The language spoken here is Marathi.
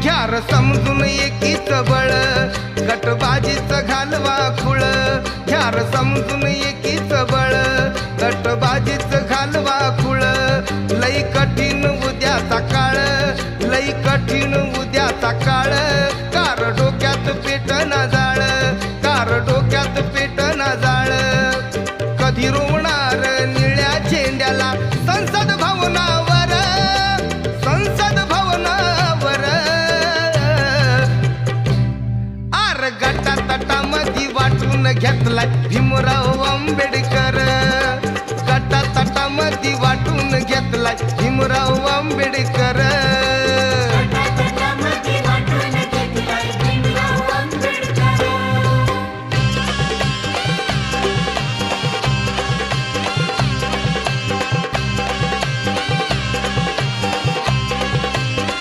घ्यार समजून एकीच बळ गटबाजीच घालवा खुळ घ्यार समजून एकीच बळ गटबाजीच घालवा खुळ लई कठीण उद्याचा काळ लई कठीण उद्याचा काळ कार डोक्यात पेटना जाळ कार डोक्यात पेटना जाळ कधी रोवणार निळ्या झेंड्याला संसद भवनावर संसद भवनावर आर गटातटामध्ये वाटून घेतलाय भीमराव आंबेडकर